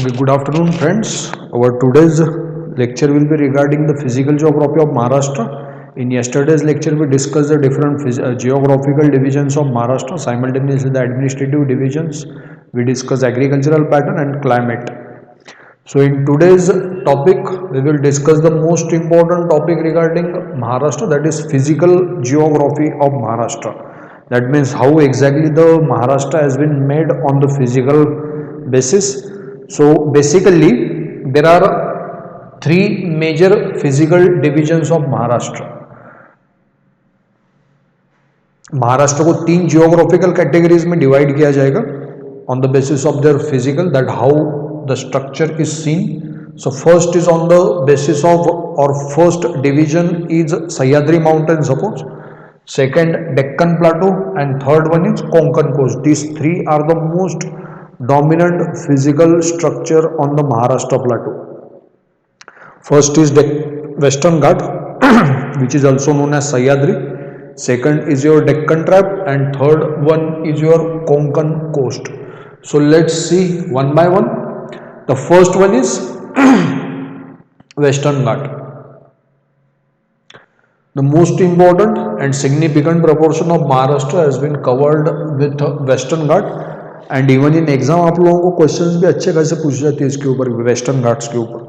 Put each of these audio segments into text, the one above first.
Okay, good afternoon, friends. Our today's lecture will be regarding the physical geography of Maharashtra. In yesterday's lecture, we discussed the different geographical divisions of Maharashtra, simultaneously the administrative divisions. We discussed agricultural pattern and climate. So, in today's topic, we will discuss the most important topic regarding Maharashtra, that is physical geography of Maharashtra. That means how exactly the Maharashtra has been made on the physical basis. So, basically, there are three major physical divisions of Maharashtra. Maharashtra को तीन geographical categories में divide किया जाएगा on the basis of their physical, that how the structure is seen. So first is on the basis of, or first division is Sahyadri mountain suppose, second Deccan plateau, and third one is Konkan coast. These three are the most dominant physical structure on the Maharashtra plateau. First is Western Ghat which is also known as Sahyadri. Second is your Deccan Trap, and third one is your Konkan coast. So let's see one by one. The first one is Western Ghat. The most important and significant proportion of Maharashtra has been covered with Western Ghat, and even in exam आप लोगों को questions भी अच्छे खासे पूछ जाते हैं इसके ऊपर, वेस्टर्न घाट्स के ऊपर.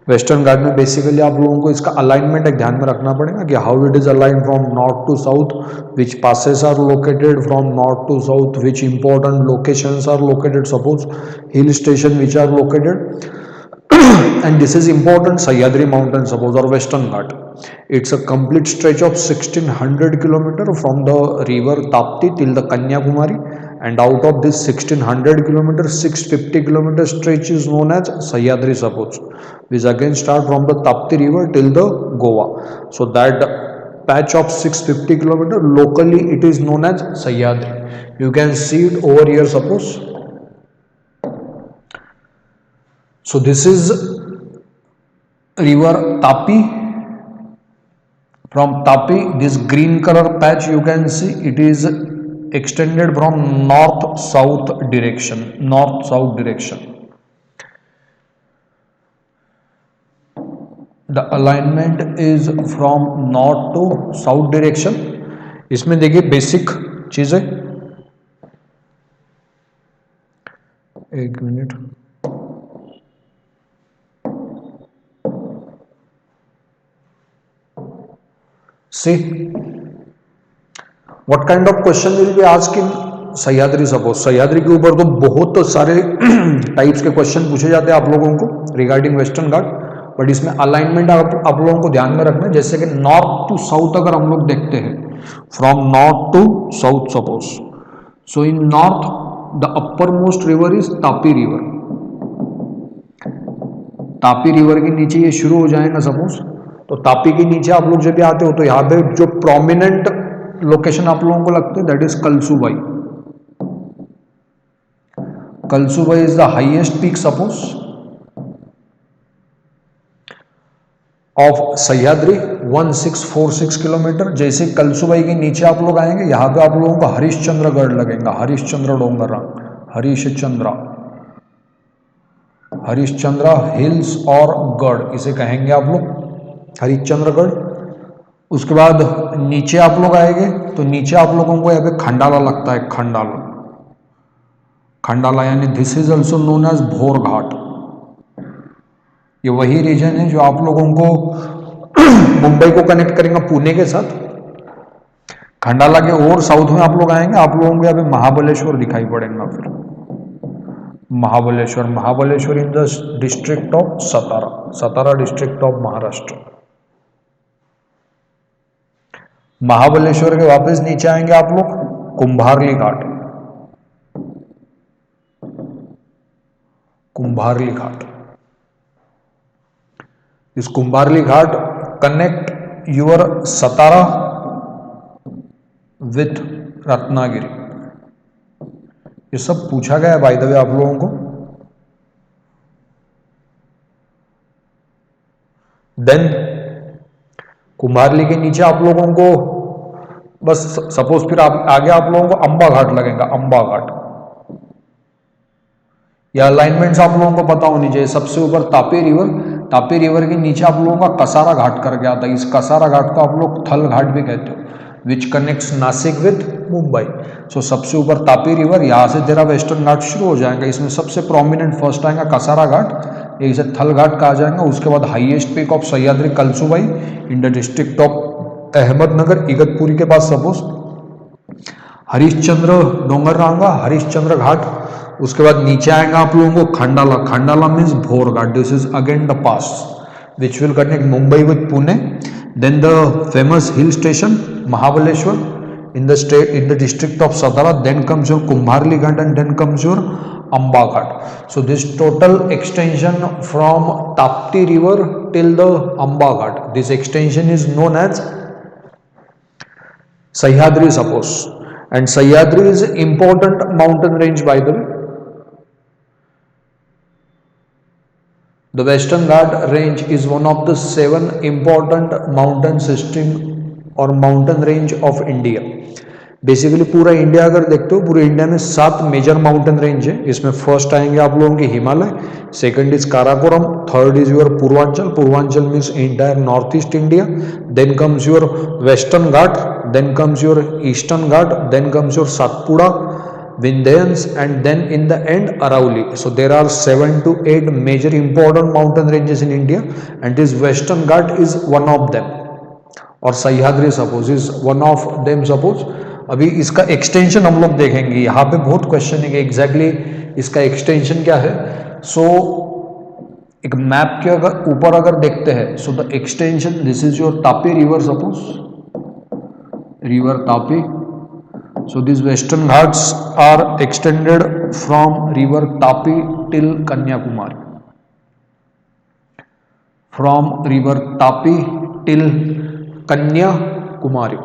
वेस्टर्न घाट में बेसिकली आप लोगों को इसका अलाइनमेंट एक ध्यान में रखना पड़ेगा कि how it is align from north to south, which passes are located from north to south, which important locations are located, suppose hill station which are located. And this is important, Sahyadri mountain suppose, or Western Ghat. It's a complete stretch of 1600 kilometer from the river Tapti till the Kanyakumari, and out of this 1600 kilometer, 650 kilometer stretch is known as Sahyadri suppose, which again start from the Tapti river till the Goa. So that patch of 650 kilometer, locally it is known as Sahyadri. You can see it over here suppose. So this is river Tapi. From Tapi, this green color patch you can see, it is extended from north south direction. The alignment is from north to south direction. इसमें देखिए basic चीज है, एक minute. See what kind of question will be asked in Sahyadri suppose. Sahyadri के ऊपर तो बहुत सारे टाइप्स के क्वेश्चन पूछे जाते हैं आप लोगों को रिगार्डिंग वेस्टर्न घाट, बट इसमें अलाइनमेंट आप लोगों को ध्यान में रखना है. जैसे कि नॉर्थ टू साउथ अगर हम लोग देखते हैं, from north to south suppose, so in north the upper most river is Tapi river. Tapi river के नीचे ये शुरू हो जाएगा सपोज. तो तापी के नीचे आप लोग जब भी आते हो तो यहाँ पे जो प्रोमिनेंट लोकेशन आप लोगों को लगते हैं, that is Kalsubai. Kalsubai is the highest peak suppose of Sahyadri, 1646 kilometre. जैसे कलसुबाई के नीचे आप लोग आएंगे, यहाँ पे आप लोगों को हरिश्चंद्रगढ़ लगेगा, हरिश्चंद्र डोंगरा, हरिश्चंद्र हिल्स और गढ़ इसे कहेंगे आप लोग, हरिश्चंद्रगढ़. उसके बाद नीचे आप लोग आएंगे तो नीचे आप लोगों को यहाँ पे खंडाला लगता है, खंडाला यानी this is also known as Bhor Ghat. ये वही रीजन है जो आप लोगों को मुंबई को कनेक्ट करेगा पुणे के साथ. खंडाला के और साउथ में आप लोग आएंगे, आप लोगों को यहाँ पे महाबलेश्वर दिखाई पड़ेगा. फिर Mahabaleshwar in the district of Satara district of Maharashtra. Mahabaleshwar के वापस नीचे आएंगे आप लोग, कुंभारली घाट. इस Kumbharli Ghat connect your Satara with Ratnagiri. ये सब पूछा गया है बाय द वे आप लोगों को. देन कुंभारली के नीचे आप लोगों को बस सपोज फिर आप आगे आप लोगों को अंबा घाट लगेगा. अंबा घाट या अलाइनमेंट्स आप लोगों को पता होनी चाहिए। सबसे ऊपर तापी रिवर, तापी रिवर के नीचे आप लोगों का कसारा घाट करके आता है। इस कसारा घाट को आप लोग थल घाट भी कहते हो, which connects Nashik with Mumbai. So सबसे ऊपर तापी रिवर, यहाँ से तेरा वेस्टर्न घाट शुरू हो जाएगा। इसमें सबसे प्रोमिनेंट फर्स्ट आएगा कसारा घाट, इसे थल घाट कहा जाएगा। उसके बाद highest peak of Sahyadri Kalsubai in the district of Ahmednagar, Igatpuri के पास सपोज हरिश्चंद्र डोंगर रांगा, हरिश्चंद्र घाट। उसके बाद नीचे आएगा आप लोगों को Khandala, Khandala means Bhor Ghat. This is again the pass which will connect Mumbai with Pune. Then the famous hill station Mahabaleshwar in the state, in the district of Satara. Then comes your Kumbharli Ghat and then comes your Amba Ghat. So this total extension from Tapti river till the Amba Ghat, this extension is known as Sahyadri suppose. And Sahyadri is important mountain range by the way. The Western Ghat range is one of the 7 important mountain system और mountain range of India. Basically पूरा India अगर देखते हो, पूरे India में 7 major mountain range है। इसमें first आएंगे आप लोगों के Himalaya, second is Karakoram, third is your Purvanchal, Purvanchal means entire north east India. Then comes your western Ghat, then comes your eastern Ghat, then comes your Satpura, Vindhyans, and then in the end Arauli. So there are 7 to 8 major important mountain ranges in India and this Western Ghat is one of them. और Sahyadri suppose is one of them suppose. अभी इसका extension हम लोग देखेंगे, यहाँ पे बहुत question है कि एग्जैक्टली इसका एक्सटेंशन क्या है। सो एक मैप के अगर ऊपर अगर देखते हैं, so the extension this is your Tapi river suppose, river Tapi. So this western Ghats are extended from river Tapi till Kanyakumari, from river Tapi till Kanyakumari.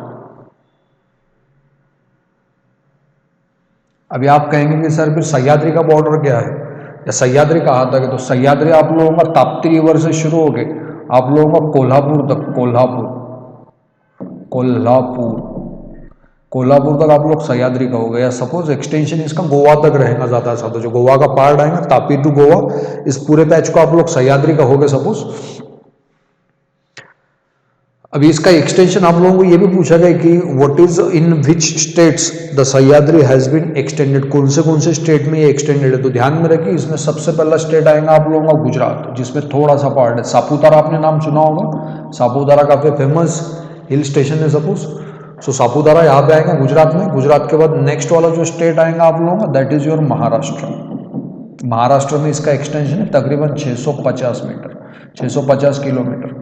अभी आप कहेंगे कि सर फिर सह्याद्री का बॉर्डर क्या है या सह्याद्री कहाँ तक है, तो सह्याद्री आप लोगों का ताप्ती रिवर से शुरू हो गए आप लोगों का कोल्हापुर तक, कोल्हापुर तक आप लोग सह्याद्री का हो गया। सपोज एक्सटेंशन इसका गोवा तक रहेगा ज्यादा सा, तो जो गोवा का पार्ट आएगा तापी टू गोवा, इस पूरे पैच को आप लोग सह्याद्री का हो गए सपोज। अभी इसका एक्सटेंशन आप लोगों को ये भी पूछा गया कि what is in which states the Sahyadri has been extended, कौन से स्टेट में ये एक्सटेंडेड है। तो ध्यान में रखिए इसमें सबसे पहला स्टेट आएगा आप लोगों का गुजरात, जिसमें थोड़ा सा पार्ट है। सापुतारा आपने नाम सुना होगा, सापुतारा काफी फेमस हिल स्टेशन है सपोज। सो सापुतारा यहाँ पे आएगा गुजरात में। गुजरात के बाद नेक्स्ट वाला जो स्टेट आएगा आप लोगों का that is your Maharashtra. Maharashtra में इसका एक्सटेंशन है तकरीबन 650 मीटर, 650 किलोमीटर,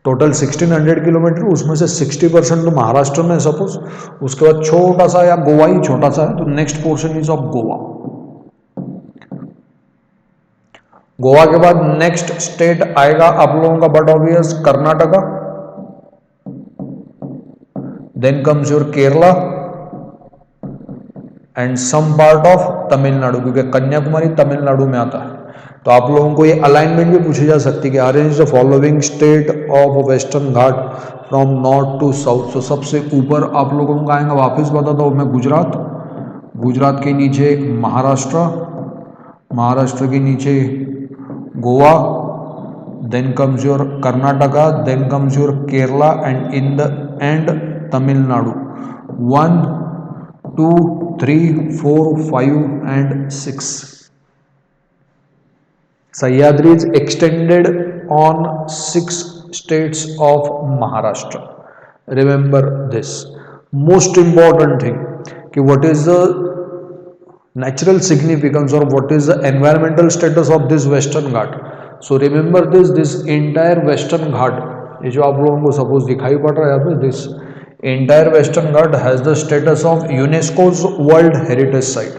टोटल 1600 किलोमीटर, उसमें से 60% तो महाराष्ट्र में सपोज। उसके बाद छोटा सा या गोवा ही छोटा सा है, तो next portion is of Goa. Goa के बाद नेक्स्ट स्टेट आएगा आप लोगों का but obvious Karnataka, then comes your Kerala and some part of Tamil Nadu, क्योंकि कन्याकुमारी तमिलनाडु में आता है। तो आप लोगों को ये अलाइनमेंट भी पूछी जा सकती है कि arrange the following state of western Ghat from north to south. तो सबसे ऊपर आप लोगों को आएगा, वापस बताता हूँ मैं, गुजरात, गुजरात के नीचे महाराष्ट्र, महाराष्ट्र के नीचे Goa, then comes your Karnataka, then comes your Kerala and in the end Tamil Nadu. 1 2 3 4 5 and 6. Sahyadri is extended on 6 states of Maharashtra. Remember this. Most important thing कि what is the natural significance or what is the environmental status of this Western Ghat. So remember this entire Western Ghat, ये जो आप लोगों को suppose दिखाई पड़ रहा है यहाँ पे, this entire Western Ghat has the status of UNESCO's World Heritage Site.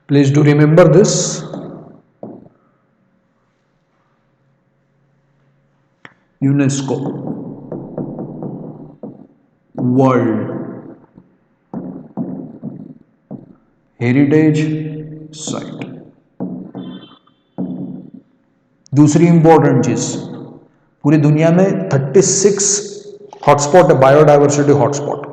Please do remember this. UNESCO world heritage site. दूसरी इंपॉर्टेंट चीज, पूरी दुनिया में 36 हॉटस्पॉट है, biodiversity hotspot.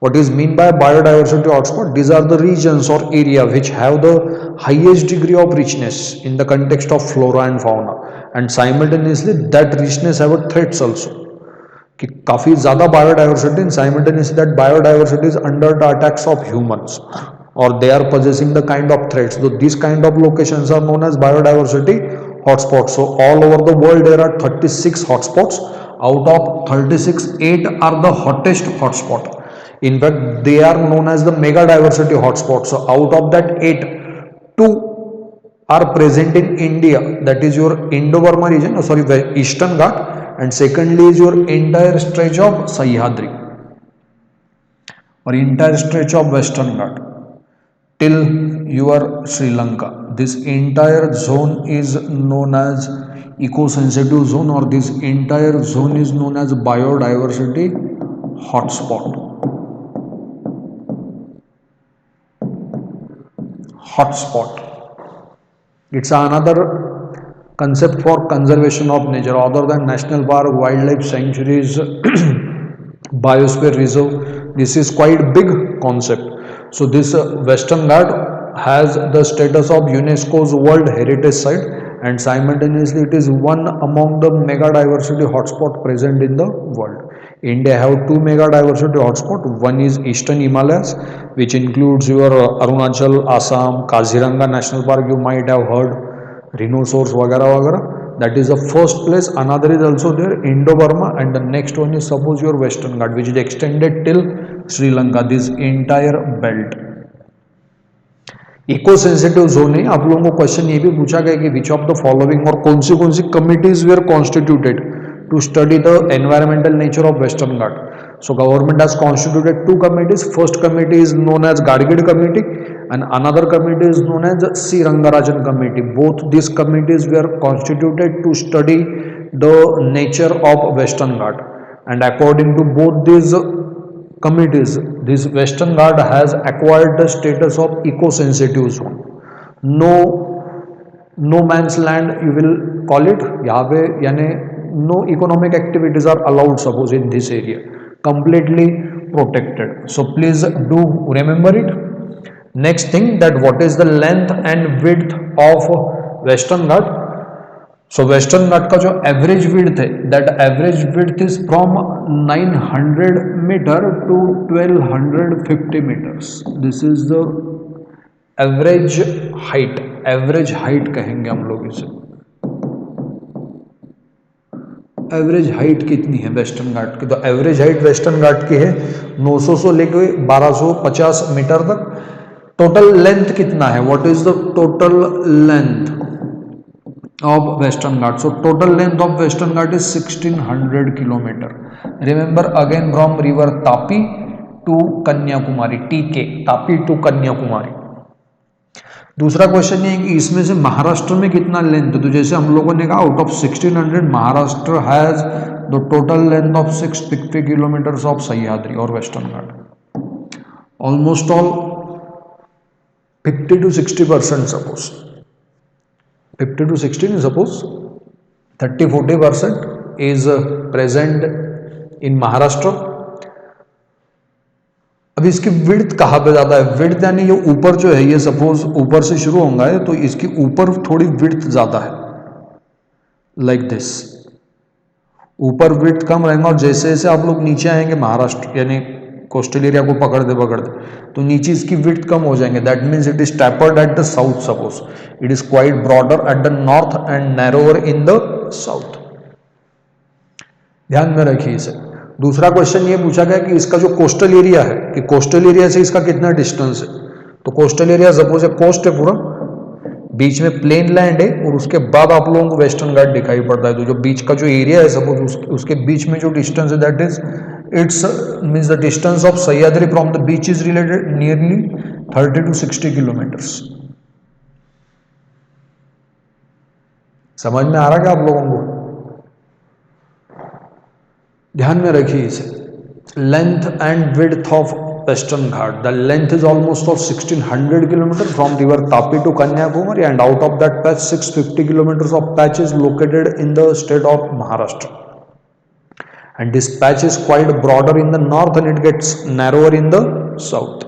What is mean by biodiversity hotspot? These are the regions or area which have the highest degree of richness in the context of flora and fauna, and simultaneously that richness have a threats also. कि काफ़ी ज़्यादा biodiversity in simultaneously that biodiversity is under the attacks of humans और they are possessing the kind of threats. So these kind of locations are known as biodiversity hotspots. So all over the world there are 36 hotspots. Out of 36, 8 are the hottest hotspot. In fact, they are known as the mega diversity hotspots. So out of that 8, 2 are present in India. That is your Indo-Burma region, Eastern Ghat, and secondly is your entire stretch of Sahyadri or entire stretch of Western Ghat till your Sri Lanka. This entire zone is known as eco-sensitive zone, or this entire zone is known as biodiversity hotspot. It's another concept for conservation of nature other than national park, wildlife sanctuaries, biosphere reserve. This is quite big concept. So this Western Ghat has the status of UNESCO's World Heritage Site, and simultaneously it is one among the mega diversity hotspot present in the world. India have 2 mega diversity hotspot. One is Eastern Himalayas, which includes your Arunachal, Assam, Kaziranga National Park, you might have heard, rhinoceros वगैरह वगैरह. That is the first place. Another is also there, Indo-Burma, and the next one is suppose your Western Ghat, which is extended till Sri Lanka. This entire belt. Eco sensitive zone है. आप लोगों को question ये भी पूछा गया कि which of the following और कौन सी committees were constituted to study the environmental nature of western Ghat. So government has constituted 2 committees. First committee is known as Gadgil committee and another committee is known as C. Rangarajan committee. Both these committees were constituted to study the nature of Western Ghat, and according to both these committees, this Western Ghat has acquired the status of eco-sensitive zone. No man's land you will call it. यहाँ पे यानी no economic activities are allowed suppose in this area. Completely protected. So please do remember it. Next thing, that what is the length and width of Western Ghat. So Western Ghat का जो average width है, that average width is from 900 meter to 1250 meters. This is the average height. Average height कहेंगे हम लोग इसे. Average height कितनी है western घाट की? तो एवरेज हाइट वेस्टर्न घाट की है 900 से लेकर 1250 मीटर तक. टोटल लेंथ कितना है? What is the total length of western Ghat? So total length of western Ghat is 1600 kilometre. Remember again from river Tapi to Kanyakumari, टीके, तापी टू कन्याकुमारी. दूसरा क्वेश्चन ये है कि इसमें से महाराष्ट्र में कितना लेंथ है? तो जैसे हम लोगों ने कहा out of 1600 Maharashtra has the total length of 650 kilometres of Sahyadri और western Ghat. Almost all 50 to 60% suppose, 50 to 60 suppose 30-40% is present in Maharashtra. अब इसकी विड्थ कहाँ पे ज़्यादा है? विड्थ यानी ये ऊपर जो है, ये सपोज ऊपर से शुरू होगा है तो इसकी ऊपर थोड़ी विड्थ ज़्यादा है, लाइक दिस. ऊपर विड्थ कम रहेगा और जैसे जैसे आप लोग नीचे आएंगे महाराष्ट्र यानी कोस्टल एरिया को पकड़ते तो नीचे इसकी विड्थ कम हो जाएंगे. That means it is tapered at the south. Suppose it is quite broader at the north and narrower in the south. ध्यान में रखिए इसे. दूसरा क्वेश्चन ये पूछा गया कि इसका जो कोस्टल एरिया है, कि कोस्टल एरिया से इसका कितना डिस्टेंस है. तो कोस्टल एरिया सपोज है कोस्ट है पूरा, बीच में प्लेन लैंड है और उसके बाद आप लोगों को वेस्टर्न घाट दिखाई पड़ता है. तो जो बीच का जो एरिया है सपोज उसके बीच में जो डिस्टेंस है that is it's means the distance of Sahyadri from the beach is related nearly 30 to 60 kilometres. समझ में आ रहा है क्या आप लोगों को? ध्यान में रखिए इसे. Length and width of western Ghat. The length is almost of 1600 kilometre from river Tapi to Kanyakumari, and out of that patch 650 kilometre of patch is located in the state of Maharashtra. and this patch is quite broader in the north and it gets narrower in the south.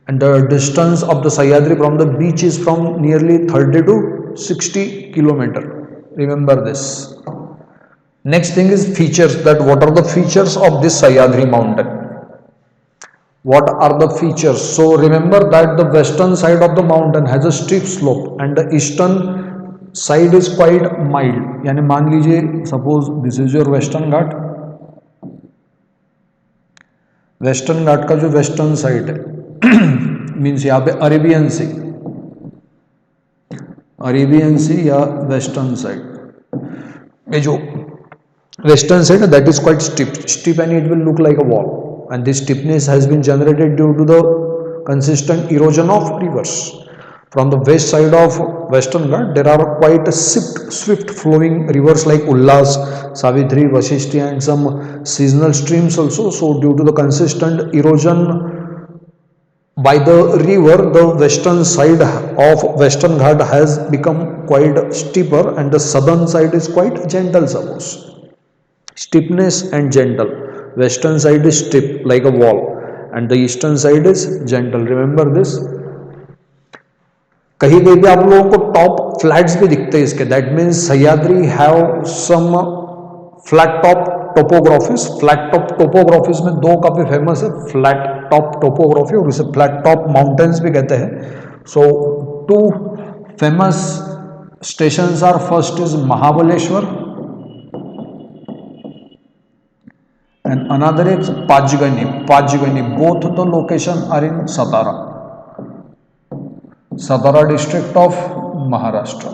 And the distance of the Sahyadri from the beach is from nearly 30 to 60 kilometer. Remember this. Next thing is features, that what are the features of this Sahyadri mountain. What are the features? So remember that the western side of the mountain has a steep slope and the eastern side is quite mild. यानी मान लीजिए suppose this is your western Ghat, Western Ghat का जो western side है means यहाँ पे Arabian सी या western side, ये जो वेस्टर्न साइड है that is quite steep and it will look like a wall, and this steepness has been generated due to the consistent erosion of rivers. From the west side of Western Ghat, there are quite swift flowing rivers like Ullas, Savitri, Vashishti and some seasonal streams also. So due to the consistent erosion by the river, the western side of Western Ghat has become quite steeper and the southern side is quite gentle. Suppose steepness and gentle. Western side is steep like a wall and the eastern side is gentle. Remember this. कहीं कहीं भी आप लोगों को top flats भी दिखते हैं इसके, that means Sahyadri have some flat top topographies. Flat top topographies में दो काफी फेमस है, फ्लैट टॉप टोपोग्राफी और इसे फ्लैट टॉप माउंटेन्स भी कहते हैं. So two famous stations are, first is Mahabaleshwar and another is Pajgani. Both the location are in Satara district of Maharashtra.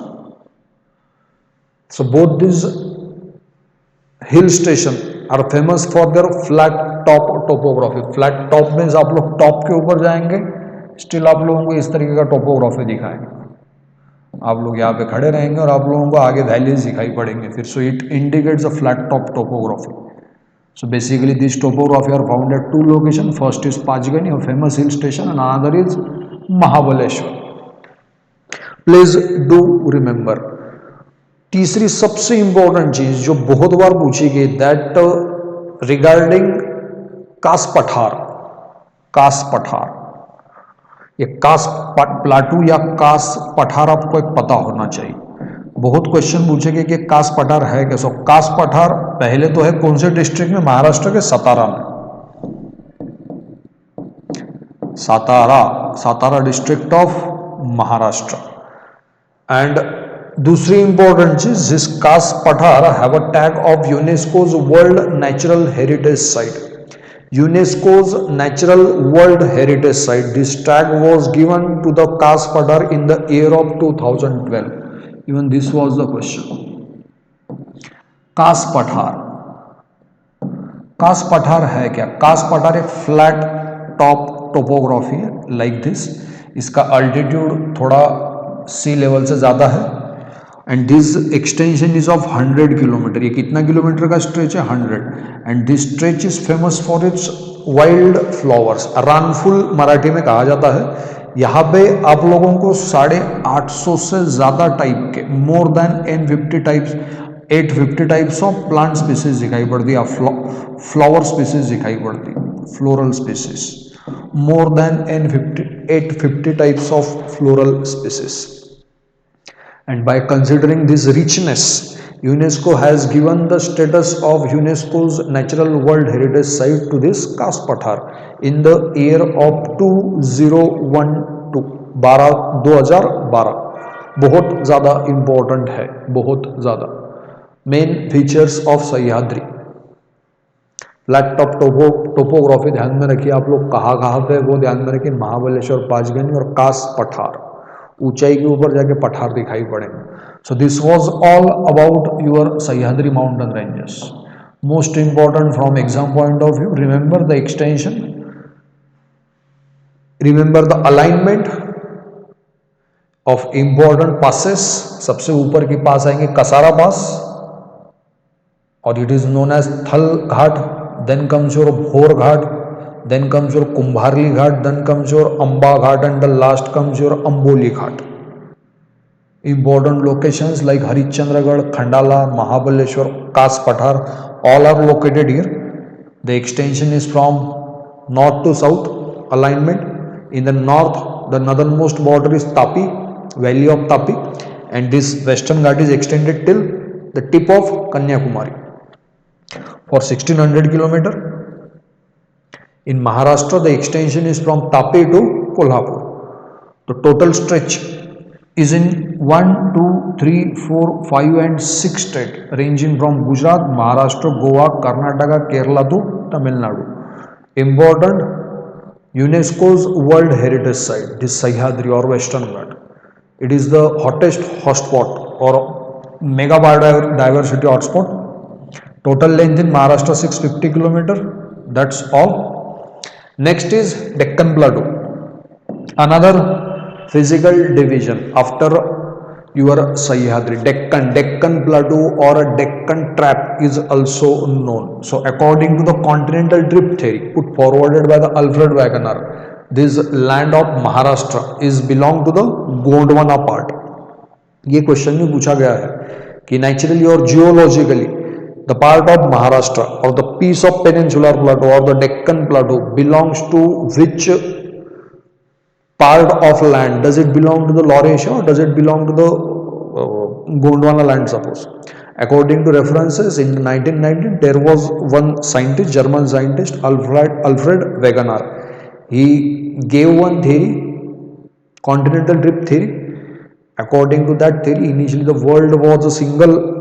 So both these hill station are famous for their flat top topography. Flat top means आप लोग top के ऊपर जाएंगे, still आप लोगों को इस तरीके का टोपोग्राफी दिखाएंगे. आप लोग यहाँ पे खड़े रहेंगे और आप लोगों को आगे वैलीज दिखाई पड़ेंगे फिर. So it indicates a flat top topography. So basically this topography are found at two locations. First is Pajgani, a famous hill station, and another is Mahabaleshwar. Please do remember. तीसरी सबसे important चीज जो बहुत बार पूछी गई, that regarding कास पठार. ये कास plateau या कास पठार आपको एक पता होना चाहिए. बहुत क्वेश्चन पूछेंगे कि कास पठार है क्या. सो कास पठार पहले तो है कौन से डिस्ट्रिक्ट में, महाराष्ट्र के सतारा में. Satara district of Maharashtra. And दूसरी इंपॉर्टेंट चीज, this Kas Pathar have a tag of UNESCO's world natural heritage site. UNESCO's natural world heritage site. This tag was given to the Kas Pathar in the year of 2012. Even this was the question. Kas Pathar है क्या. कास पठार एक flat top topography है like this. इसका altitude थोड़ा sea level से ज़्यादा है and this extension is of 100 kilometre. ये कितना किलोमीटर का स्ट्रेच है, 100. And this stretch is famous for its wild flowers. रानफुल मराठी में कहा जाता है. यहाँ पे आप लोगों को 850 से ज़्यादा टाइप के, more than 850 types of plant species दिखाई पड़ती है. फ्लावर स्पीसीज दिखाई पड़ती, floral species. More than 850 types of floral species. And by considering this richness, UNESCO has given the status of UNESCO's Natural World Heritage Site to this Kas Pathar in the year of 2012. बहुत ज़्यादा important है, बहुत ज़्यादा. Main features of Sahyadri. Flat top topography ध्यान में रखिए आप लोग. कहाँ पे वो ध्यान में रखिए. महाबलेश्वर, पांचगनी और कास पठार. ऊंचाई के ऊपर जाके पठार दिखाई पड़ेंगे. So this was all about your Sahyadri mountain ranges. Most important from exam point of view, remember the extension, remember the alignment of important passes. सबसे ऊपर के पास आएंगे कसारा पास और it is known as थल घाट. Then comes your भोर घाट, then comes your Kumbharli Ghat, then comes your Amba Ghat and the last comes your Amboli Ghat. Important locations like Harishchandragad, Khandala, Mahabaleshwar, कास पठार, All are located here. The extension is from north to south alignment. In the north, the northernmost border is Tapi, Valley of Tapi, and this Western Ghat is extended till the tip of Kanyakumari for 1600 kilometer. In Maharashtra, the extension is from Tapi to Kolhapur. The total stretch is in 1, 2, 3, 4, 5 and 6 states ranging from Gujarat, Maharashtra, Goa, Karnataka, Kerala to Tamil Nadu. Important UNESCO's World Heritage Site, this Sahyadri or Western Ghat. It is the hottest hotspot or mega biodiversity hotspot. Total length in Maharashtra 650 kilometer. That's all. Next is Deccan Plateau. Another physical division after your Sahyadri. Deccan Plateau or a Deccan Trap is also known. So according to the continental drift theory put forwarded by the Alfred Wegener, this land of Maharashtra is belong to the Gondwana part. ये question में पूछा गया है कि naturally और geologically the part of Maharashtra or the piece of peninsular plateau or the Deccan Plateau belongs to which part of land? Does it belong to the Laurasia or does it belong to the Gondwana land, suppose? According to references, in 1919 there was one scientist, German scientist, Alfred Wegener. He gave one theory, continental drift theory. According to that theory, initially the world was a single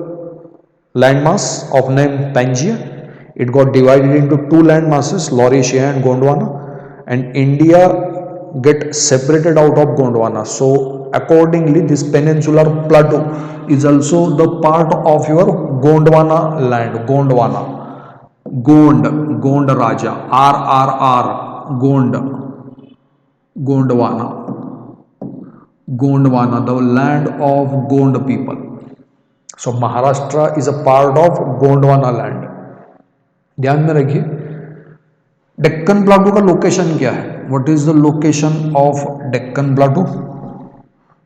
landmass of name Pangaea. It got divided into two land masses, Laurasia and Gondwana, and India get separated out of Gondwana. So accordingly this peninsular plateau is also the part of your Gondwana land. Gond Raja, Gondwana, the land of Gond people. So Maharashtra is a part of Gondwana land. ध्यान में रखिए Deccan plateau का location क्या है. What is the location of Deccan Plateau?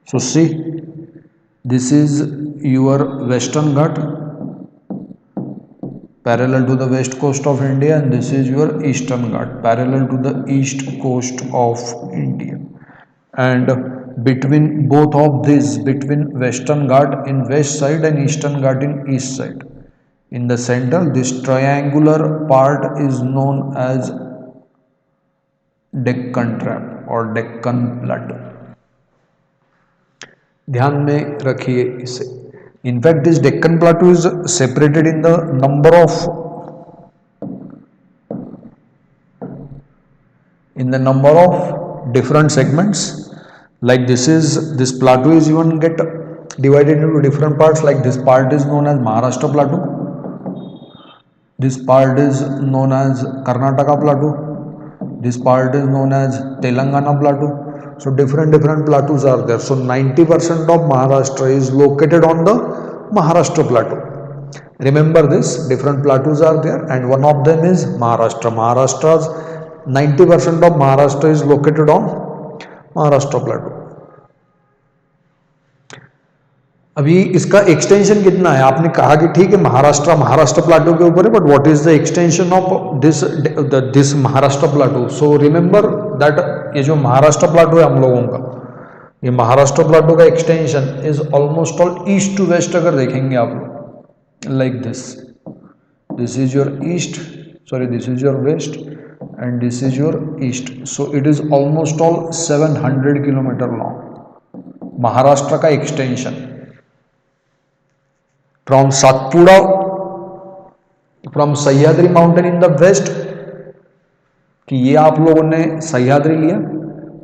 So see, this is your Western Ghat parallel to the west coast of India, and this is your Eastern Ghat parallel to the east coast of India. And between both of these, between Western Ghat in west side and Eastern Ghat in east side, in the center, this triangular part is known as Deccan Trap or Deccan Plateau. ध्यान में रखिए इसे. In fact, this Deccan Plateau is separated in the number of different segments. Like this plateau is even get divided into different parts. Like this part is known as Maharashtra Plateau. This part is known as Karnataka Plateau. This part is known as Telangana Plateau. So different plateaus are there. So 90% of Maharashtra is located on the Maharashtra Plateau. Remember this, different plateaus are there and one of them is Maharashtra. 90% of Maharashtra is located on Maharashtra Plateau. अभी इसका extension कितना है? आपने कहा कि ठीक है Maharashtra Plato के ऊपर है, but what is the extension of this Maharashtra plateau? So remember that ये जो महाराष्ट्र प्लाटो है हम लोगों का, ये महाराष्ट्र प्लाटो का extension is almost all east to west. अगर देखेंगे आप लोग like this is your east, sorry this is your west and this is your east. So it is almost all 700 kilometre long Maharashtra का extension. From Satpura, from Sahyadri mountain in the waste, कि ये आप लोगों ने सह्याद्री लिया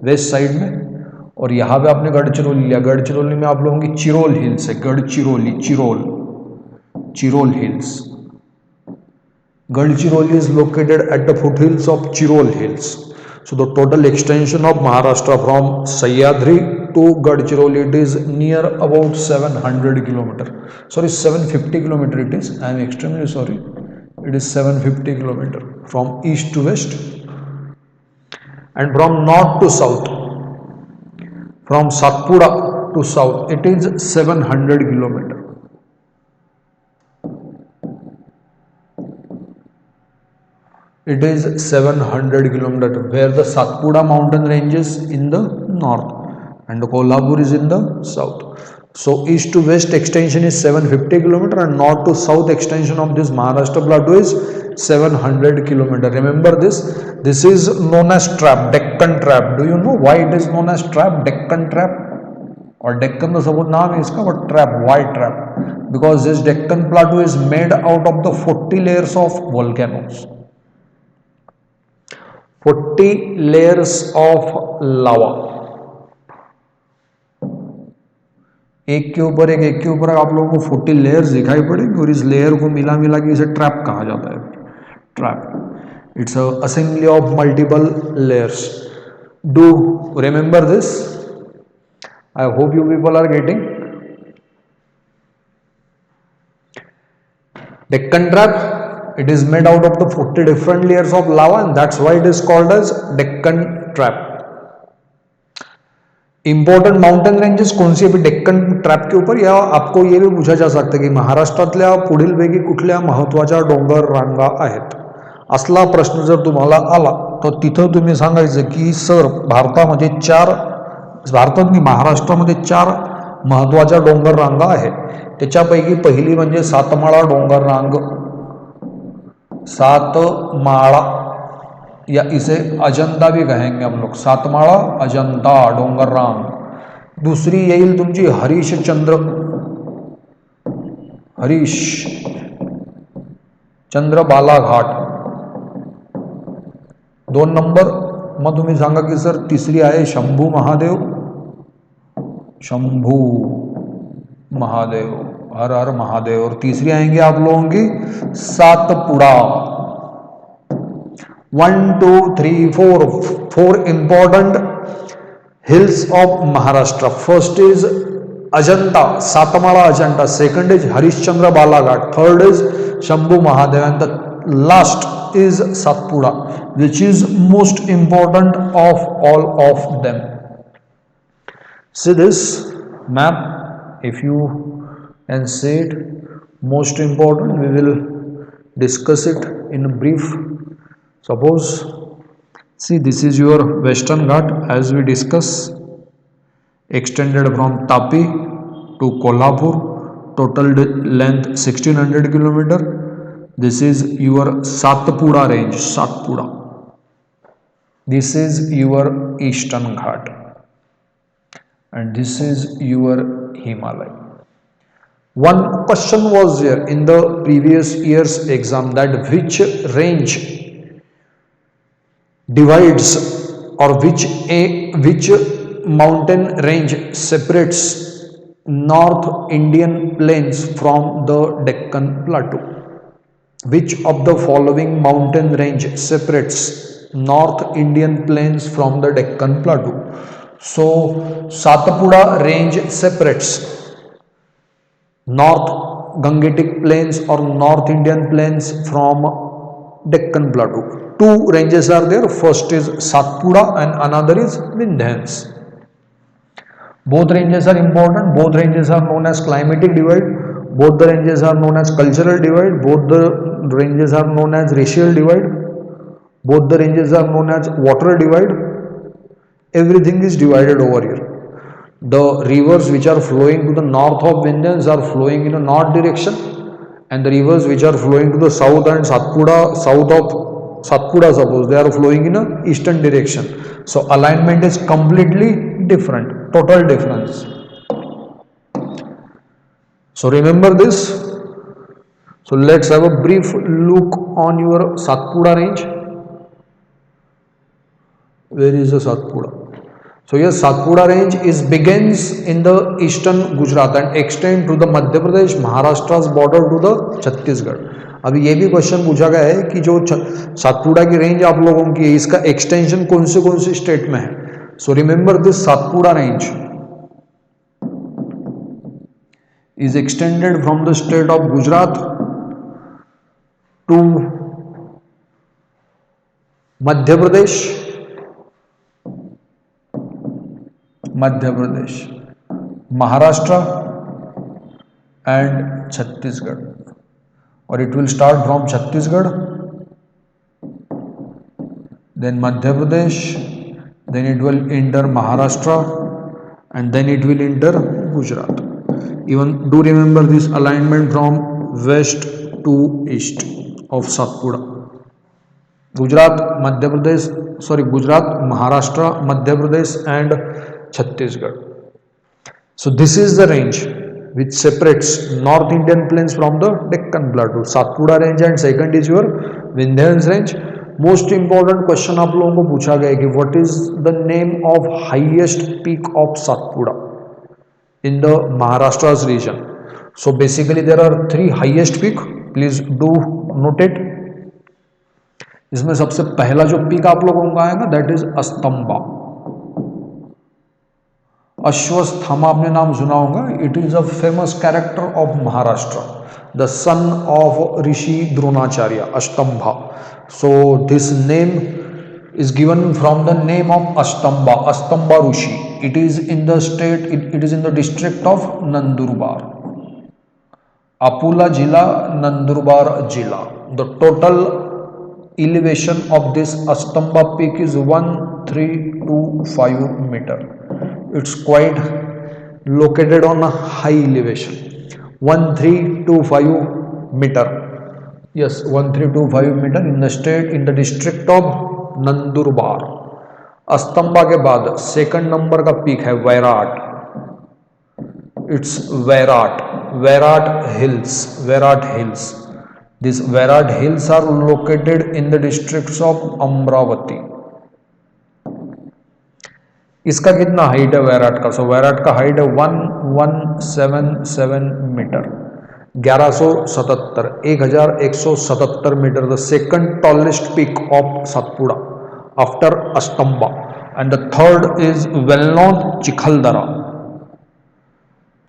वेस्ट साइड में, और यहाँ पे आपने गढ़चिरौली लिया. गढ़चिरौली में आप लोगों की चिरोल हिल्स है, Gadchiroli, Chirol hills. Gadchiroli is located at the foothills of Chirol Hills. So the total extension of Maharashtra from Sahyadri to Gadchiroli, it is near about 700 kilometer. Sorry, 750 kilometer it is. I am extremely sorry. It is 750 kilometer from east to west and from north to south. From Satpura to south, it is 700 kilometer. It is 700 kilometer, where the Satpura mountain range is in the north and the Kolhapur is in the south. So east to west extension is 750 kilometer and north to south extension of this Maharashtra plateau is 700 kilometer. Remember this. This is known as trap, Deccan trap. Do you know why it is known as trap, Deccan trap? और डेक्कन तो सब नाम है इसका, but trap, why trap? Because this Deccan plateau is made out of the 40 layers of volcanoes. 40 layers of lava, एक के ऊपर एक आप लोगों को 40 लेयर्स दिखाई पड़ेंगे और इस लेयर को मिला मिला के इसे ट्रैप कहा जाता है. Trap, it's a assembly of multiple layers. Do remember this. I hope you people are getting. Deccan trap, it is made out of the 40 different layers of lava and that's why it is called as Deccan trap. Important mountain ranges कोणती अभी Deccan trap के ऊपर, या आपको ये भी पूछा जा सकता की महाराष्ट्रातल्या पुढीलपैकी कुठल्या महत्वाच्या डोंगर रांगा आहेत. असला प्रश्न जर तुम्हाला आला तर तिथं तुम्ही सांगायचं की सर भारतामध्ये महाराष्ट्रामध्ये 4 महत्वाच्या डोंगर रांगा आहेत. त्याच्यापैकी पहिली म्हणजे सातमाळा डोंगर रांग. सातमाळा, या इसे अजंता भी कहेंगे हम लोग. सातमाळा अजंता डोंगर रांग. दुसरी येईल तुमची हरिश्चंद्र बालाघाट. 2 नंबर. मग तुम्ही सांगा की सर तिसरी आहे शंभू महादेव, हर हर महादेव. और तीसरी आएंगे आप लोगों की Satpura. 1 2 3 4 important hills of Maharashtra. First is Ajanta, Satmala Ajanta. Second is Harishchandra Balaghat. Third is Shambhu Mahadev and the last is Satpura, which is most important of all of them. See this map, if you can see it, most important. We will discuss it in brief. Suppose, see, this is your Western Ghat as we discuss, extended from Tapi to Kolhapur, total length 1600 kilometer. This is your Satpura range, Satpura. This is your Eastern Ghat and this is your Himalaya. One question was there in the previous year's exam, that which range divides or which mountain range separates North Indian plains from the Deccan Plateau. Which of the following mountain range separates North Indian plains from the Deccan Plateau? So Satpura range separates North Gangetic plains or North Indian plains from Deccan Plateau. 2 ranges are there. First is Satpura and another is Vindhyans. Both ranges are important. Both ranges are known as climatic divide. Both the ranges are known as cultural divide. Both the ranges are known as racial divide. Both the ranges are known as water divide. Everything is divided over here. The rivers which are flowing to the north of Vindhyans are flowing in a north direction, and the rivers which are flowing to the south and south of Satpura, suppose they are flowing in a eastern direction. So alignment is completely different, total difference. So remember this. So let's have a brief look on your Satpura range. Where is the Satpura? So yes, Satpura range begins in the eastern Gujarat and extend to the Madhya Pradesh, Maharashtra's border to the Chhattisgarh. अभी ये भी question पूछा गया है कि जो सातपुड़ा की range आप लोगों की है, इसका एक्सटेंशन कौन से स्टेट में है. So remember this Satpura range is extended from the state of Gujarat to Madhya Pradesh, Maharashtra and Chhattisgarh, or it will start from Chhattisgarh then Madhya Pradesh, then it will enter Maharashtra, and then it will enter Gujarat. Even do remember this alignment from west to east of Satpura. Gujarat, Madhya Pradesh, sorry, Gujarat, Maharashtra, Madhya Pradesh, and Chhattisgarh. So this is the range which separates North Indian plains from the Deccan Plateau. Satpura range and second is your Vindhyans range. Most important question आप लोगों को पूछा गया है कि what is the name of highest peak of Satpura in the Maharashtra's region. So basically there are three highest peak. Please do note it. इसमें सबसे पहला जो पीक आप लोगों का आएगा दैट इज अस्तंबा. अश्वस्थामा आपने नाम सुना होगा. It is a famous character of Maharashtra, the son of Rishi Dronacharya, Ashtambha. So this name is given from the name of Astamba, Astamba Rishi. It is in the state, it is in the district of Nandurbar. Apula Jila, Nandurbar Jila. The total elevation of this Astamba peak is 1325 meter. It's quite located on a high elevation. 1325 meter. Yes, 1325 meter in the state, in the district of Nandurbar. Astamba के बाद second number का peak है Vairat. It's Vairat, Vairat hills, Vairat hills. This Vairat hills are located in the districts of Amravati. इसका कितना height है वैराट का? सो वैराट का height है 1177 metre, 1177, 1177 metre. The second tallest peak of Satpura after Astamba. And the third is well known Chikhaldara.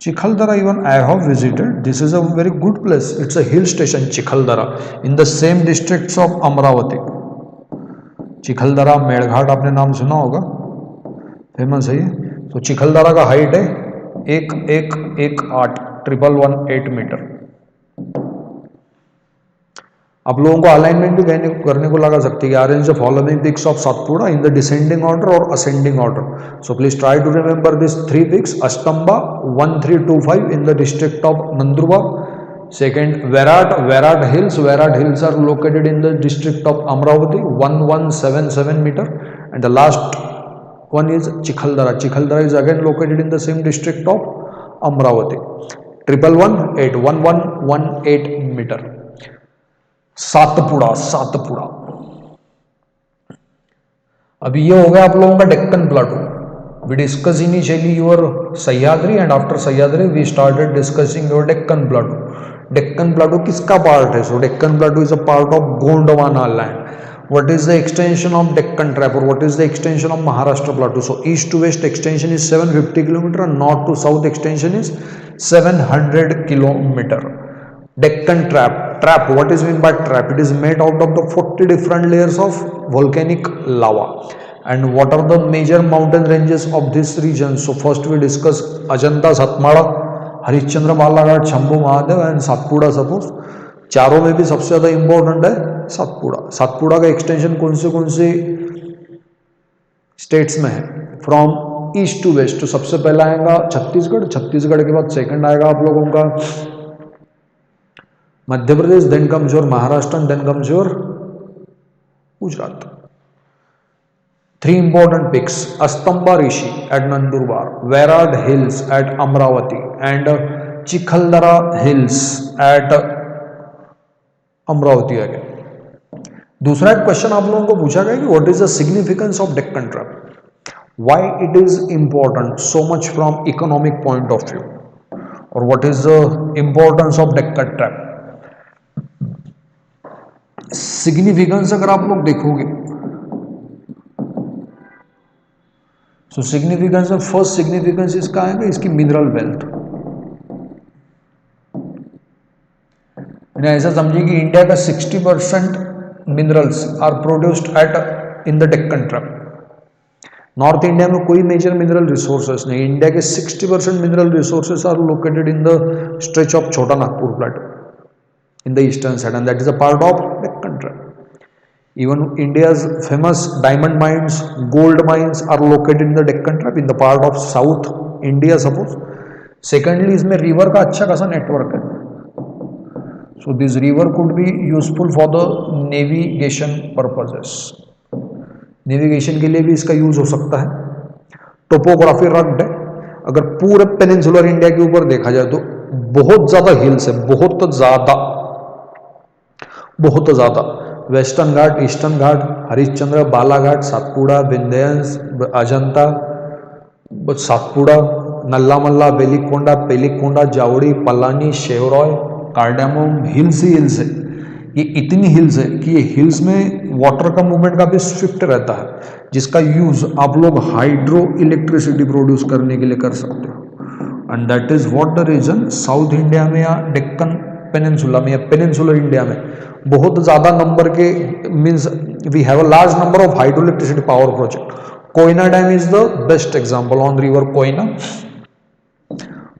Chikhaldara even I have visited. This is a very good place. It's a hill station, Chikhaldara, in the same districts of Amravati. Chikhaldara, Melghat आपने नाम सुना होगा, famous है ये. तो चिखलदरा का height है 1118 metre. आप लोगों को अलाइनमेंट भी करने को लगा सकते हैं. Arrange the following peaks of Satpura in the descending order और ascending order. So please try to remember this three peaks. Astamba 1325 in the district of Nandurbar. Second Vairat, Vairat hills are located in the district of Amravati, 1177 metre. And the last one is Chikhaldara. Chikhaldara is again located in the same district of Amravati. 1118 meter. Satpura, Satpura. अभी ये हो गया आप लोगों का Deccan plateau. We discuss initially your Sahyadri and after Sahyadri we started discussing your Deccan plateau. Deccan plateau किसका part है? So Deccan plateau is a part of Gondwana land. What is the extension of Deccan Trap, or what is the extension of Maharashtra Plateau? So east to west extension is 750 kilometer and north to south extension is 700 kilometer. Deccan Trap. Trap, what is meant by trap? It is made out of the 40 different layers of volcanic lava. And what are the major mountain ranges of this region? So first we discuss Ajanta, Satmala, Harishchandra, Balaghat, Shambhu Mahadev and Satpura. Suppose चारों में भी सबसे ज्यादा important है सातपुड़ा. सातपुड़ा का extension कौन से states में है? From east to west. तो सबसे पहला आएगा छत्तीसगढ़, छत्तीसगढ़ के बाद सेकंड आएगा आप लोगों का Madhya Pradesh, then comes your Maharashtra, then comes your Gujarat. Three important peaks: Astamba Rishi at Nandurbar, Vairat hills at Amravati and Chikhaldara hills at Amravati again. दूसरा एक क्वेश्चन आप लोगों को पूछा गया कि what is the significance of Deccan trap, why it is important so much from economic point of view, और what is the importance of Deccan trap. Significance अगर आप लोग देखोगे, सो सिग्निफिकेंस में फर्स्ट सिग्निफिकेंस इसका आएगा इसकी मिनरल वेल्थ. ऐसा समझिए कि इंडिया का 60% minerals are produced at in the Deccan trap. North India में कोई मेजर मिनरल रिसोर्सेस नहीं. इंडिया के 60% mineral resources are located in the stretch of Chota Nagpur plateau in the eastern side, and that is a part of Deccan trap. Even India's famous diamond mines, gold mines are located in the Deccan Trap in the part of South India suppose. Secondly, इसमें river का अच्छा खासा network है. So this river could be useful for the navigation purposes. Navigation के लिए भी इसका use हो सकता है. टोपोग्राफी रग्ड है. अगर पूरे पेनिनसुलर इंडिया के ऊपर देखा जाए तो बहुत ज्यादा हिल्स है, बहुत ज्यादा. वेस्टर्न घाट, ईस्टर्न घाट, हरिश्चंद्र, बालाघाट, सातपुड़ा, विंध्यंस, अजंता, सातपुड़ा, नल्लामल्ला, वेलिकोंडा, पेलिकोंडा, जावड़ी, पलानी, शेवरॉय, कार्डामोम, हिल्स ही हिल्स है. ये इतनी हिल्स है कि ये हिल्स में वाटर का मूवमेंट काफी स्विफ्ट रहता है, जिसका यूज आप लोग हाइड्रो इलेक्ट्रिसिटी प्रोड्यूस करने के लिए कर सकते हो. And that is what the region south India में या डेक्कन पेनिनसुला में या पेनिनसुलर इंडिया में बहुत ज्यादा नंबर के means we have a large number of hydro electricity power project. Koyna dam is the best example on river Koyna.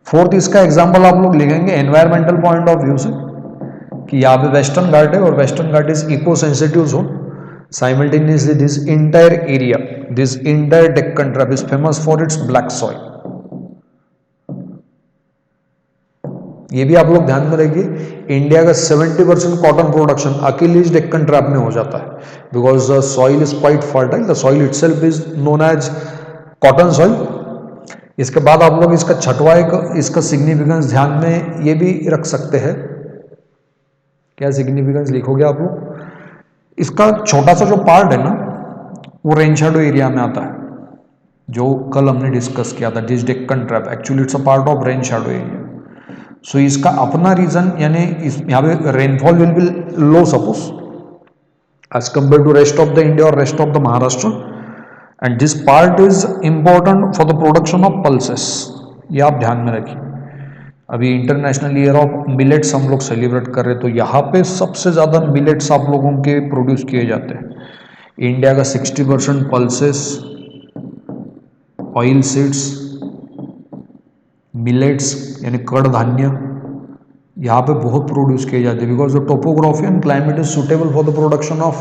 Fourth इसका example आप लोग लिखेंगे एनवायरमेंटल पॉइंट ऑफ व्यू से कि यहाँ पे वेस्टर्न घाट है और western Ghat is eco sensitive zone. Simultaneously this entire area, this entire Deccan trap is famous for its black soil. ये भी आप लोग ध्यान में रखिए, इंडिया का 70% कॉटन प्रोडक्शन अकेले इस डेक्कन ट्रैप में हो जाता है because the soil is quite fertile. The soil itself is known as cotton soil. इसके बाद आप लोग इसका छठवा एक इसका सिग्निफिकेंस ध्यान में ये भी रख सकते हैं. क्या सिग्निफिकेंस लिखोगे आप लोग? इसका छोटा सा जो पार्ट है ना वो रेन शैडो एरिया में आता है, जो कल हमने डिस्कस किया था. This Deccan trap actually it's a part of rain shadow area. So इसका अपना रीजन यानी यहाँ पे rainfall will be low suppose as compare to rest of the India और rest of the Maharashtra. And this part is important for the production of pulses. ये आप ध्यान में रखिए. अभी इंटरनेशनल ईयर ऑफ मिलेट्स हम लोग सेलिब्रेट कर रहे हैं, तो यहाँ पे सबसे ज़्यादा मिलेट्स आप लोगों के प्रोड्यूस किए जाते हैं. इंडिया का 60% पल्सेस, ऑयल सीड्स, मिलेट्स यानी कड़ धान्य यहाँ पे बहुत प्रोड्यूस किए जाते हैं because the topography and climate is suitable for the production of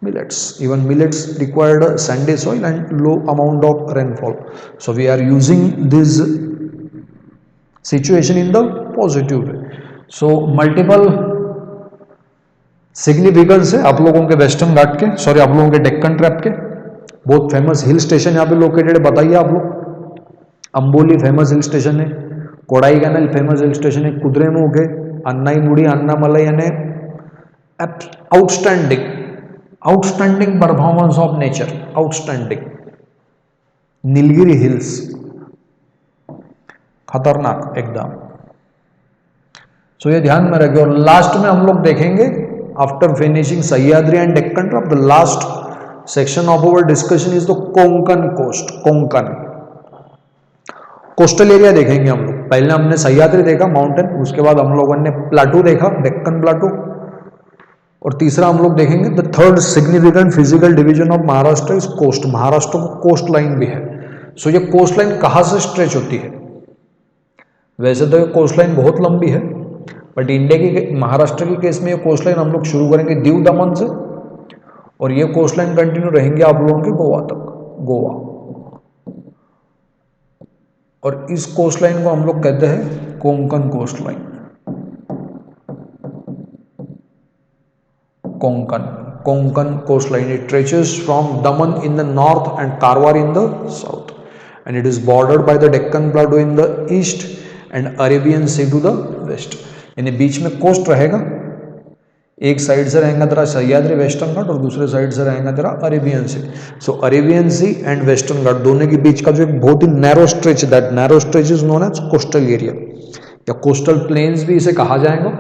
millets. Even millets required sandy soil and low amount of rainfall. So we are using this situation in the positive way. So multiple significance है आप लोगों के western घाट के, sorry आप लोगों के Deccan trap के. बहुत फेमस हिल स्टेशन यहाँ पे लोकेटेड है, बताइए आप लोग. अंबोली फेमस हिल स्टेशन है, Kodaikanal famous hill station है, कुद्रेमुख है, अन्नाई मुड़ी, अन्नामलाई यानी outstanding performance of nature, outstanding. Nilgiri hills खतरनाक एकदम. सो ये ध्यान में रखिए. और लास्ट में हम लोग देखेंगे after finishing Sahyadri and Deccan trap the last section of our discussion is the Konkan coast. Konkan coastal area देखेंगे हम लोग. पहले हमने सह्याद्री देखा माउंटेन, उसके बाद हम लोगों ने प्लाटू देखा, डेक्कन प्लाटू, और तीसरा हम लोग देखेंगे the third significant physical division of Maharashtra is coast. Maharashtra को कोस्ट लाइन भी है. सो ये कोस्ट लाइन कहां से स्ट्रेच होती है? वैसे तो ये कोस्ट लाइन बहुत लंबी है, बट इंडिया की महाराष्ट्र के केस में ये कोस्ट लाइन हम लोग शुरू करेंगे दीव दमन से, और ये कोस्ट लाइन कंटिन्यू रहेंगे आप लोगों के गोवा तक, गोवा. और इस कोस्ट लाइन को हम लोग कहते हैं Konkan coastline. Konkan coastline. It stretches from Daman in the north and Karwar in the south, and it is bordered by the Deccan Plateau in the east and Arabian Sea to the west. यानी बीच में coast रहेगा, एक side से रहेगा तेरा Sahyadri western घाट और दूसरे side से रहेगा तेरा Arabian sea. So Arabian sea and western Ghat दोनों के बीच का जो एक बहुत ही narrow stretch, that narrow stretch is known as coastal area या कोस्टल प्लेन्स भी इसे कहा जाएगा.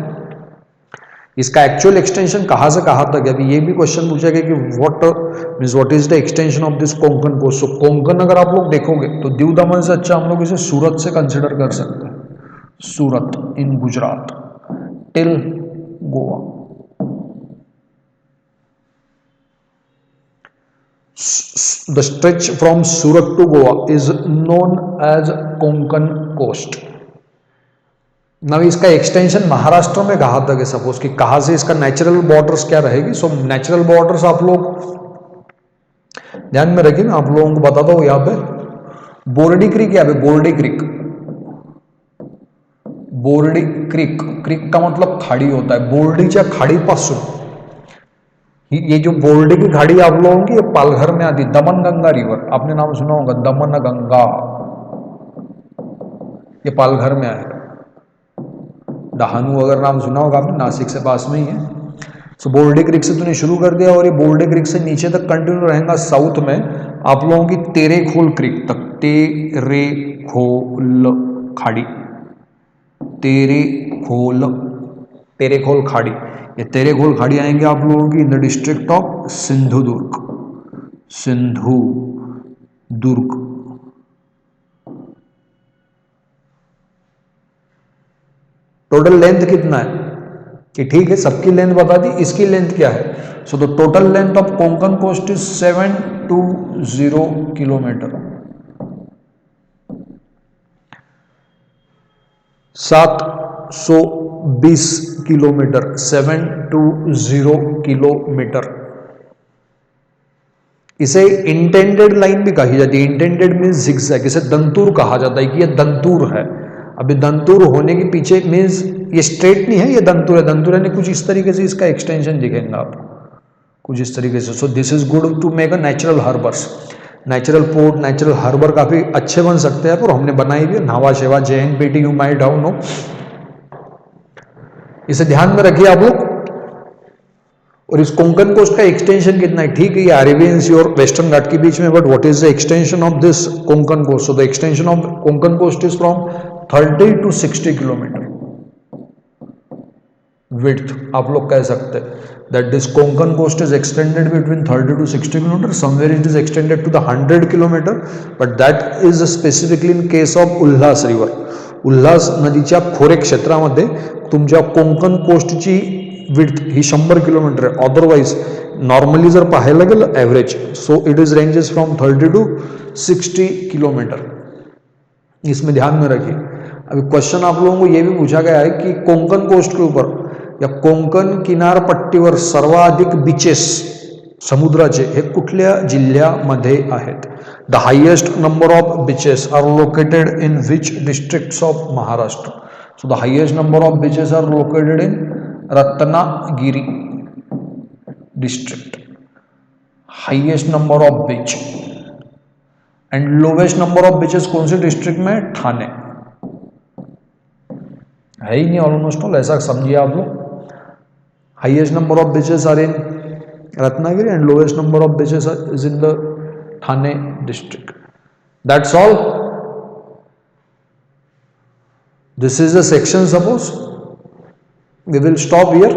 इसका एक्चुअल एक्सटेंशन कहाँ से कहाँ तक है? अभी ये भी क्वेश्चन पूछा गया कि what is the extension of this Konkan coast. So Konkan अगर आप लोग देखोगे तो दीव दमन से अच्छा हम लोग इसे सूरत से कंसिडर कर सकते हैं. Surat in Gujarat till Goa. The stretch from Surat to Goa is known as Konkan coast. Now इसका एक्सटेंशन महाराष्ट्र में कहाँ तक है, सपोज कि कहाँ से इसका नेचुरल बॉर्डर्स क्या रहेगी। सो नेचुरल बॉर्डर्स आप लोग ध्यान में रखिए, मैं आप लोगों को बताता हूँ। यहाँ पे बोर्डी क्रिक, यहाँ पे बोर्डी क्रिक, बोर्डी क्रिक, क्रिक का मतलब खाड़ी होता है। बोर्डीच्या खाडीपासून ये जो बोर्डी की खाड़ी आप लोगों की ये पालघर में आती, दमन गंगा रिवर, आपने नाम सुना होगा दमन गंगा, ये पालघर में आएगा। डहानू अगर नाम सुना होगा आपने, नासिक से पास में ही है। सो बोर्डी क्रिक से तूने शुरू कर दिया और ये बोर्डी क्रिक से नीचे तक कंटिन्यू रहेगा साउथ में आप लोगों की तेरेखोल क्रिक तक, तेरेखोल खाड़ी, तेरेखोल, तेरेखोल खाड़ी, ये तेरेखोल खाड़ी आएंगे आप लोगों की इन the district of Sindhudurg, Sindhudurg. Total length कितना है कि ठीक है, सबकी लेंथ बता दी, इसकी लेंथ क्या है। So the total length of Konkan coast is 720 kilometre, 720 kilometre, 720 kilometre. इसे इंटेंडेड लाइन भी कही जाती है। इंटेंडेड मीन्स जिगजैग, इसे दंतुर कहा जाता है कि ये दंतुर है। अभी दंतुर होने के पीछे मीन्स ये स्ट्रेट नहीं है, ये दंतुर है। दंतुर यानी कुछ इस तरीके से इसका एक्सटेंशन दिखेगा आपको, कुछ इस तरीके से। So this is good to make a natural harbours. Natural port, natural harbour काफी अच्छे बन सकते हैं, पर हमने बनाई भी है। Nhava Sheva JNPT, you might how know, इसे ध्यान में रखिए आप लोग। और इस कोंकण कोस्ट का एक्सटेंशन कितना है, ठीक है, ये अरेबियन सी और वेस्टर्न घाट के बीच में, but what is the extension of this Konkan coast. So the extension of Konkan coast is from 30 to 60 kilometre width, आप लोग कह सकते हैं that this Konkan coast is extended between 30 to 60 kilometre, somewhere it is extended to the 100 kilometre, but that is specifically in case of Ulhas river. Ulhas नदीच्या खोरे क्षेत्रामध्ये तुमच्या कोंकण कोस्टची विड्थ ही 100 किलोमीटर है। अदरवाइज नॉर्मली जर पाहायला गेलं average, so it is ranges from 30 to 60 kilometre, इसमें ध्यान में रखिए। अभी क्वेश्चन आप लोगों को यह भी पूछा गया है कि कोंकण कोस्ट के ऊपर या कोंकण किनारपट्टीवर सर्वाधिक बीचेस समुद्राचे हे कुठल्या जिल्ह्यामध्ये आहेत। The highest number of beaches are located in which districts of Maharashtra. So the highest number of beaches are located in Ratnagiri district, highest number of beach. And lowest number of beaches कौन से district में, ठाणे है ही नहीं almost all, ऐसा समझिए आप लोग। Highest number of beaches are in Ratnagiri and lowest number of beaches is in the Thane district. That's all, this is the section. Suppose we will stop here.